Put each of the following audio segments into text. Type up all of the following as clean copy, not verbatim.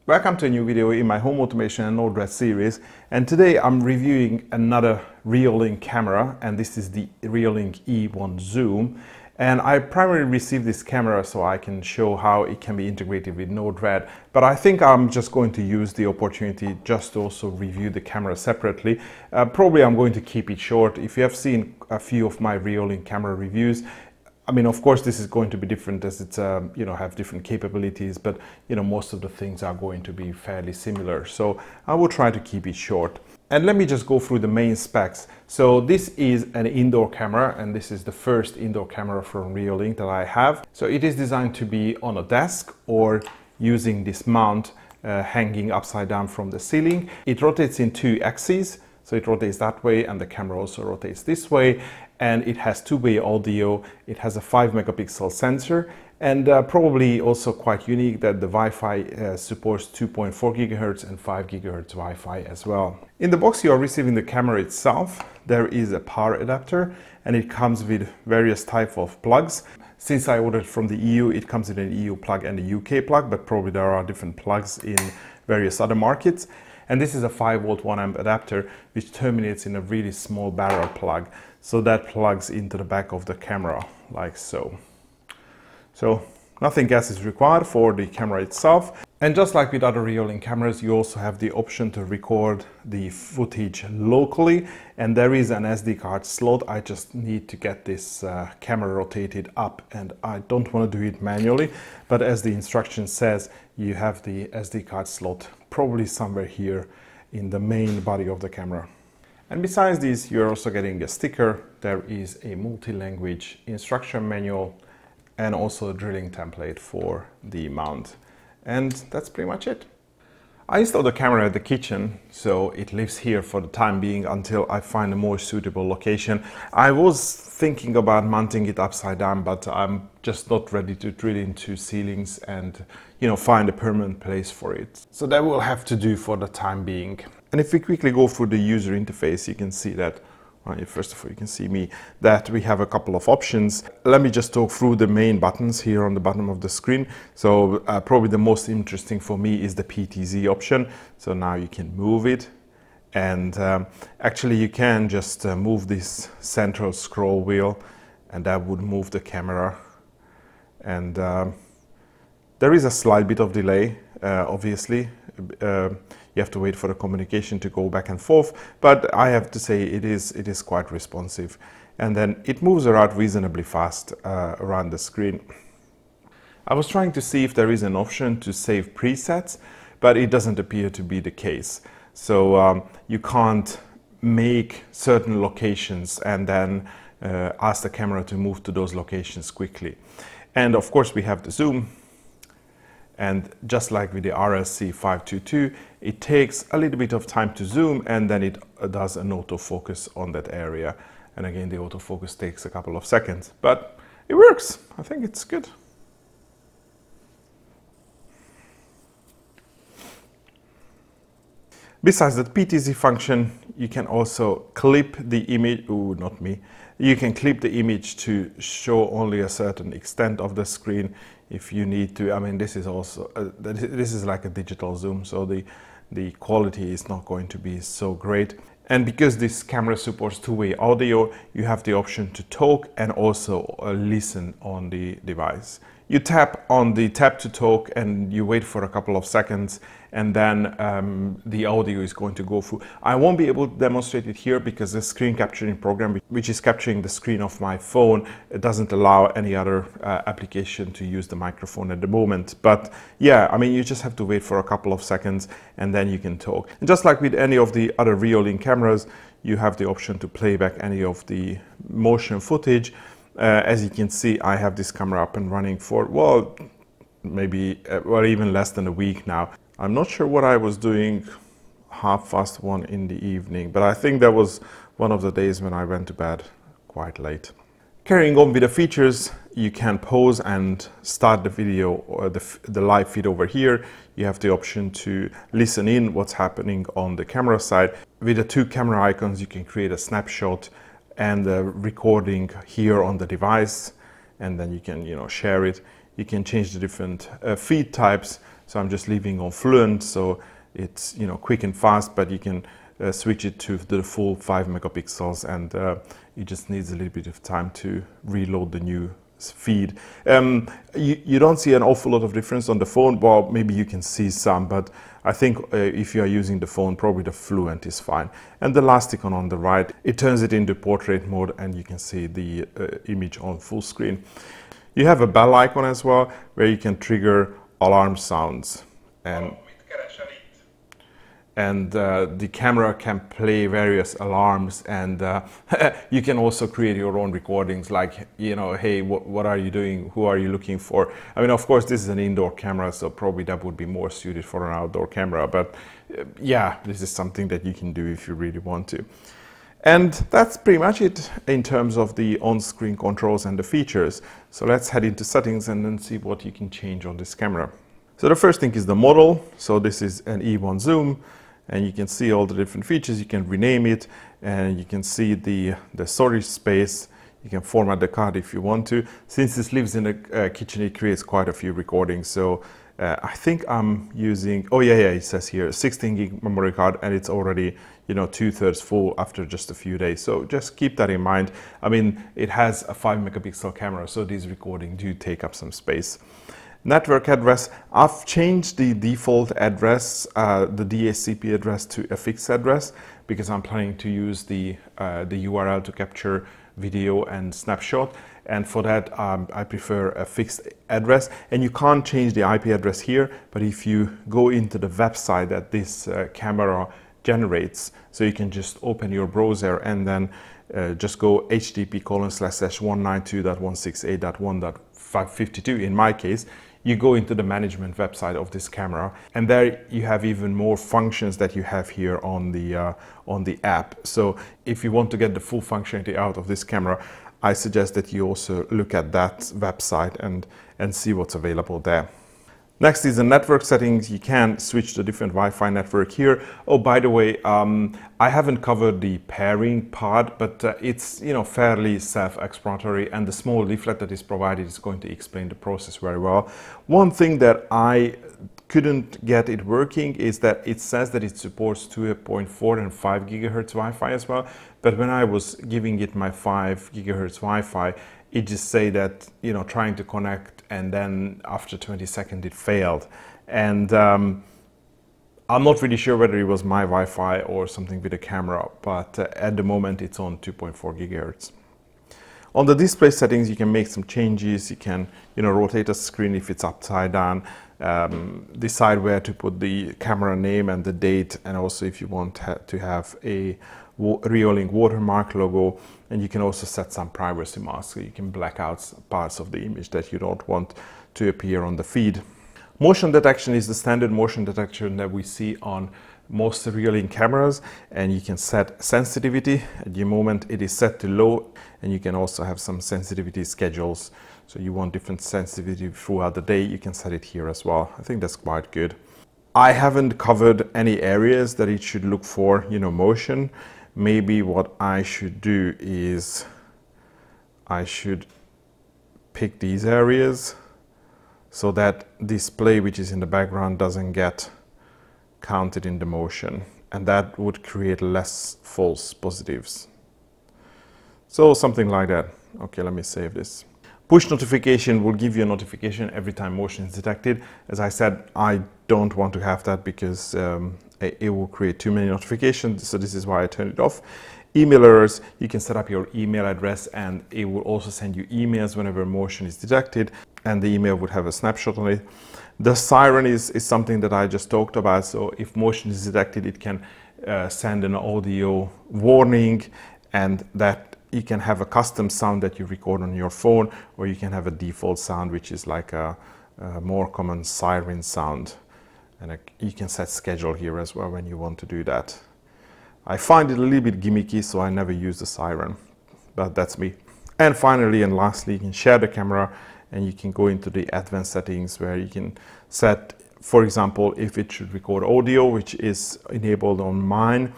Welcome to a new video in my home automation and Node-RED series, and today I'm reviewing another Reolink camera, and this is the Reolink E1 Zoom. And I primarily received this camera so I can show how it can be integrated with Node-RED, but I think I'm just going to use the opportunity just to also review the camera separately. Probably I'm going to keep it short. If you have seen a few of my Reolink camera reviews, I mean, of course, this is going to be different as it's, have different capabilities, but, most of the things are going to be fairly similar. So I will try to keep it short. And let me just go through the main specs. So this is an indoor camera, and this is the first indoor camera from Reolink that I have. So it is designed to be on a desk or using this mount hanging upside down from the ceiling. It rotates in two axes. So it rotates that way and the camera also rotates this way, and it has two-way audio. It has a 5 megapixel sensor, and probably also quite unique that the Wi-Fi supports 2.4 gigahertz and 5 gigahertz Wi-Fi as well. In the box you are receiving the camera itself. There is a power adapter and it comes with various types of plugs. Since I ordered from the EU, it comes in an EU plug and a UK plug, but probably there are different plugs in various other markets. And this is a 5 volt 1 amp adapter which terminates in a really small barrel plug. So that plugs into the back of the camera like so. So nothing else is required for the camera itself. And just like with other Reolink cameras, you also have the option to record the footage locally. And there is an SD card slot. I just need to get this camera rotated up, and I don't want to do it manually. But as the instruction says, you have the SD card slot probably somewhere here in the main body of the camera. And besides this, you're also getting a sticker. There is a multi-language instruction manual and also a drilling template for the mount. And that's pretty much it. I installed the camera at the kitchen, so it lives here for the time being until I find a more suitable location. I was thinking about mounting it upside down, but I'm just not ready to drill into ceilings and, find a permanent place for it. So that will have to do for the time being. And if we quickly go through the user interface, you can see that, first of all, you can see that we have a couple of options. Let me just talk through the main buttons here on the bottom of the screen. So probably the most interesting for me is the PTZ option. So now you can move it. And actually you can just move this central scroll wheel, and that would move the camera. And there is a slight bit of delay, obviously. You have to wait for the communication to go back and forth, but I have to say it is quite responsive. And then it moves around reasonably fast around the screen. I was trying to see if there is an option to save presets, but it doesn't appear to be the case. So you can't make certain locations and then ask the camera to move to those locations quickly. And of course we have the zoom. And just like with the RSC522, it takes a little bit of time to zoom, and then it does an autofocus on that area. And again, the autofocus takes a couple of seconds, but it works. I think it's good. Besides the PTZ function, you can also clip the image. Ooh, not me. You can clip the image to show only a certain extent of the screen if you need to. I mean, this is also this is like a digital zoom, so the quality is not going to be so great. And because this camera supports two-way audio, you have the option to talk and also listen on the device. You tap on the tap to talk and you wait for a couple of seconds, and then the audio is going to go through. I won't be able to demonstrate it here because the screen capturing program, which is capturing the screen of my phone, it doesn't allow any other application to use the microphone at the moment. But yeah, I mean, you just have to wait for a couple of seconds and then you can talk. And just like with any of the other Reolink cameras, you have the option to play back any of the motion footage. As you can see, I have this camera up and running for, well, maybe, even less than a week now. I'm not sure what I was doing 1:30 in the evening, but I think that was one of the days when I went to bed quite late. Carrying on with the features, you can pause and start the video or the live feed over here. You have the option to listen in what's happening on the camera side. With the two camera icons, you can create a snapshot and the recording here on the device, and then you can share it. You can change the different feed types, So I'm just leaving on fluent, so it's, you know, quick and fast, but you can switch it to the full 5 megapixels, and it just needs a little bit of time to reload the new feed. You don't see an awful lot of difference on the phone. Well, maybe you can see some, but I think if you are using the phone, probably the fluent is fine. And the last icon on the right, it turns it into portrait mode, and you can see the image on full screen. You have a bell icon as well, where you can trigger alarm sounds, and the camera can play various alarms, and you can also create your own recordings, like, you know, hey, what are you doing, who are you looking for? I mean, of course this is an indoor camera, so probably that would be more suited for an outdoor camera, but yeah, this is something that you can do if you really want to. And that's pretty much it in terms of the on-screen controls and the features. So let's head into settings and then see what you can change on this camera. So the first thing is the model. So this is an E1 Zoom, and you can see all the different features. You can rename it, and you can see the storage space. You can format the card if you want to. Since this lives in a kitchen, it creates quite a few recordings. So I think I'm using, oh yeah, it says here 16 gig memory card, and it's already, you know, 2/3 full after just a few days. So just keep that in mind. I mean, it has a 5 megapixel camera, so these recordings do take up some space. Network address, I've changed the default address, the DHCP address, to a fixed address, because I'm planning to use the URL to capture video and snapshot. And for that, I prefer a fixed address. And you can't change the IP address here, but if you go into the website that this camera generates, so you can just open your browser and then just go http://192.168.1.552 in my case. You go into the management website of this camera, and there you have even more functions that you have here on the app. So if you want to get the full functionality out of this camera, I suggest that you also look at that website and see what's available there. Next is the network settings. You can switch to different Wi-Fi network here. Oh, by the way, I haven't covered the pairing part, but it's, you know, fairly self-explanatory, and the small leaflet that is provided is going to explain the process very well. One thing that I couldn't get it working is that it says that it supports 2.4 and 5 gigahertz Wi-Fi as well, but when I was giving it my 5 gigahertz Wi-Fi, it just say that, you know, trying to connect, and then after 20 seconds it failed. And I'm not really sure whether it was my Wi-Fi or something with the camera, but at the moment it's on 2.4 gigahertz. On the display settings, you can make some changes. You can, you know, rotate the screen if it's upside down, decide where to put the camera name and the date, and also if you want to have a Reolink watermark logo, and you can also set some privacy masks, so you can black out parts of the image that you don't want to appear on the feed. Motion detection is the standard motion detection that we see on most Reolink cameras, and you can set sensitivity. At the moment it is set to low, and you can also have some sensitivity schedules. So you want different sensitivity throughout the day, you can set it here as well. I think that's quite good. I haven't covered any areas that it should look for, you know, motion. Maybe what I should do is I should pick these areas so that display which is in the background doesn't get counted in the motion, and that would create less false positives. So something like that. Okay, let me save this. Push notification will give you a notification every time motion is detected. As I said, I don't want to have that because it will create too many notifications, so this is why I turn it off. Email errors, you can set up your email address, and it will also send you emails whenever motion is detected, and the email would have a snapshot on it. The siren is something that I just talked about, so if motion is detected, it can send an audio warning, and that you can have a custom sound that you record on your phone, or you can have a default sound which is like a more common siren sound. And you can set schedule here as well when you want to do that. I find it a little bit gimmicky, so I never use the siren, but that's me. And finally and lastly, you can share the camera, and you can go into the advanced settings where you can set, for example, if it should record audio, which is enabled on mine.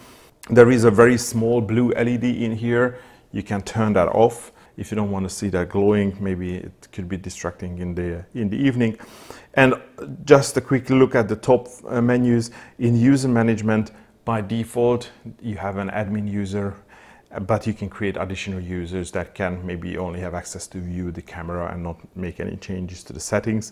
There is a very small blue LED in here. You can turn that off. if you don't want to see that glowing. Maybe it could be distracting in the evening. And just a quick look at the top menus. In user management, by default you have an admin user, but you can create additional users that can maybe only have access to view the camera and not make any changes to the settings.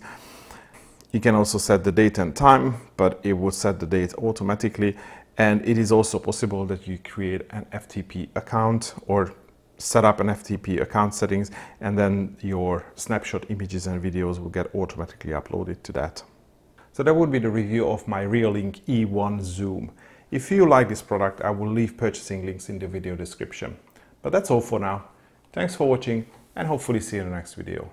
You can also set the date and time, but it would set the date automatically. And it is also possible that you create an FTP account or set up an FTP account settings, and then your snapshot images and videos will get automatically uploaded to that. So that would be the review of my Reolink E1 Zoom. If you like this product, I will leave purchasing links in the video description. But that's all for now. Thanks for watching, and hopefully see you in the next video.